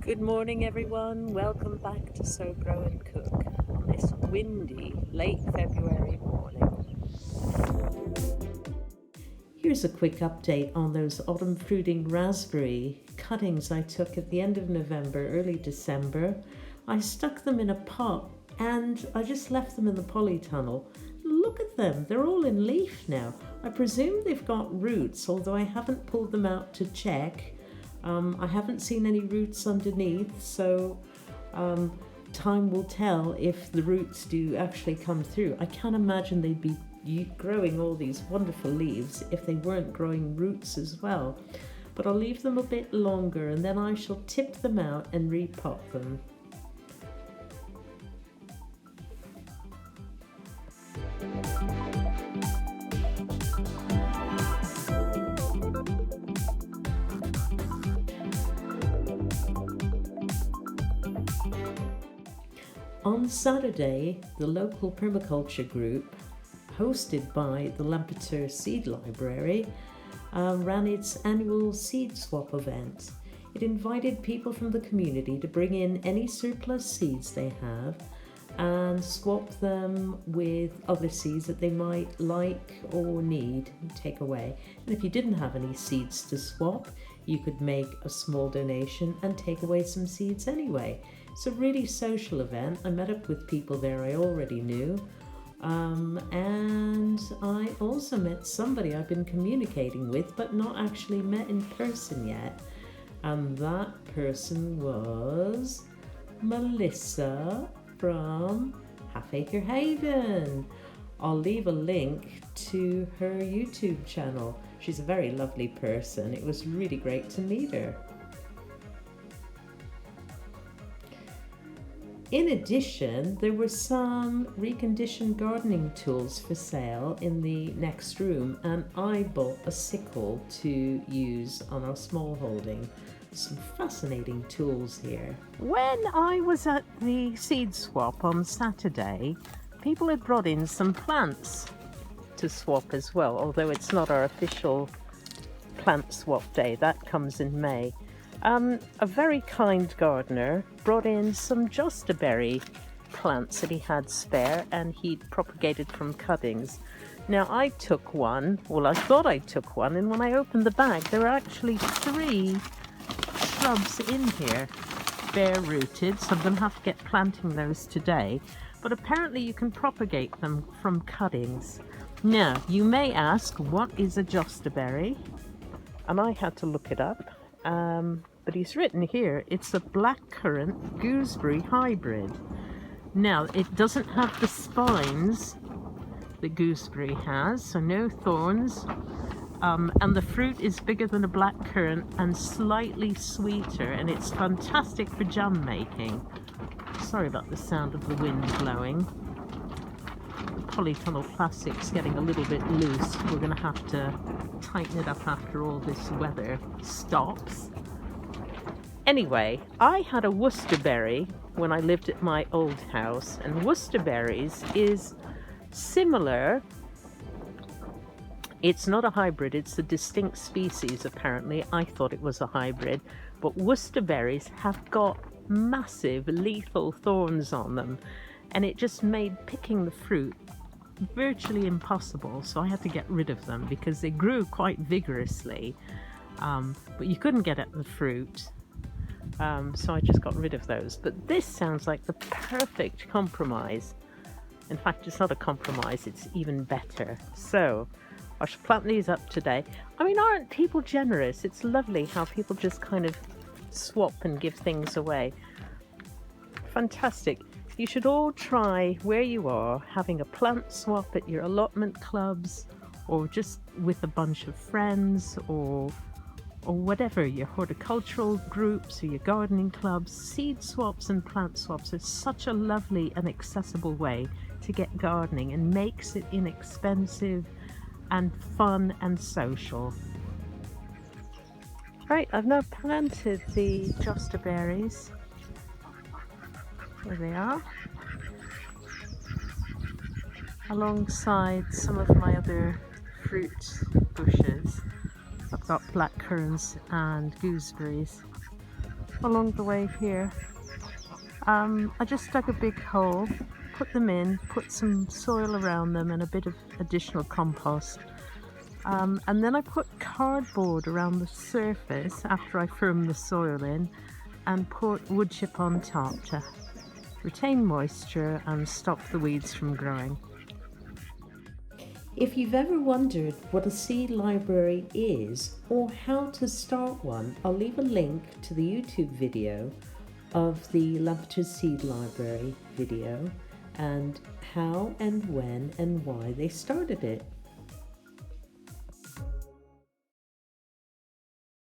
Good morning everyone, welcome back to Sow, Grow and Cook on this windy late February morning. Here's a quick update on those autumn fruiting raspberry cuttings I took at the end of November, early December. I stuck them in a pot and I just left them in the polytunnel. Look at them, they're all in leaf now. I presume they've got roots, although I haven't pulled them out to check. I haven't seen any roots underneath, so time will tell if the roots do actually come through. I can't imagine they'd be growing all these wonderful leaves if they weren't growing roots as well. But I'll leave them a bit longer and then I shall tip them out and repot them. On Saturday, the local permaculture group, hosted by the Lampeter Seed Library, ran its annual seed swap event. It invited people from the community to bring in any surplus seeds they have and swap them with other seeds that they might like or need and take away. And if you didn't have any seeds to swap, you could make a small donation and take away some seeds anyway. It's a really social event. I met up with people there I already knew. And I also met somebody I've been communicating with but not actually met in person yet. And that person was Melissa from Half Acre Haven. I'll leave a link to her YouTube channel. She's a very lovely person. It was really great to meet her. In addition, there were some reconditioned gardening tools for sale in the next room, and I bought a sickle to use on our small holding. Some fascinating tools here. When I was at the seed swap on Saturday, people had brought in some plants to swap as well, although it's not our official plant swap day. That comes in May. A very kind gardener brought in some Jostaberry plants that he had spare and he'd propagated from cuttings. Now I took one, well I thought I took one, and when I opened the bag there were actually 3 shrubs in here, bare rooted, so I'm going to have to get planting those today. But apparently you can propagate them from cuttings. Now you may ask, what is a Jostaberry? And I had to look it up. But he's written here, it's a blackcurrant gooseberry hybrid. Now, it doesn't have the spines that gooseberry has, so no thorns. And the fruit is bigger than a blackcurrant and slightly sweeter, and it's fantastic for jam making. Sorry about the sound of the wind blowing. The polytunnel plastic's getting a little bit loose. We're going to have to tighten it up after all this weather stops. Anyway, I had a Jostaberry when I lived at my old house, and Jostaberries is similar. It's not a hybrid, it's a distinct species apparently. I thought it was a hybrid, but Jostaberries have got massive lethal thorns on them, and it just made picking the fruit virtually impossible, so I had to get rid of them because they grew quite vigorously, but you couldn't get at the fruit. So I just got rid of those. But this sounds like the perfect compromise. In fact, it's not a compromise, it's even better. So I should plant these up today. I mean, aren't people generous? It's lovely how people just kind of swap and give things away. Fantastic. You should all try, where you are, having a plant swap at your allotment clubs, or just with a bunch of friends, or whatever, your horticultural groups or your gardening clubs. Seed swaps and plant swaps are such a lovely and accessible way to get gardening, and makes it inexpensive and fun and social. Right, I've now planted the Jostaberries. There they are, alongside some of my other fruit bushes. I've got blackcurrants and gooseberries. along the way here. I just dug a big hole, put them in, put some soil around them and a bit of additional compost. And then I put cardboard around the surface after I firmed the soil in and put wood chip on top to retain moisture and stop the weeds from growing. If you've ever wondered what a seed library is or how to start one, I'll leave a link to the YouTube video of the Lampeter Seed Library video and how and when and why they started it.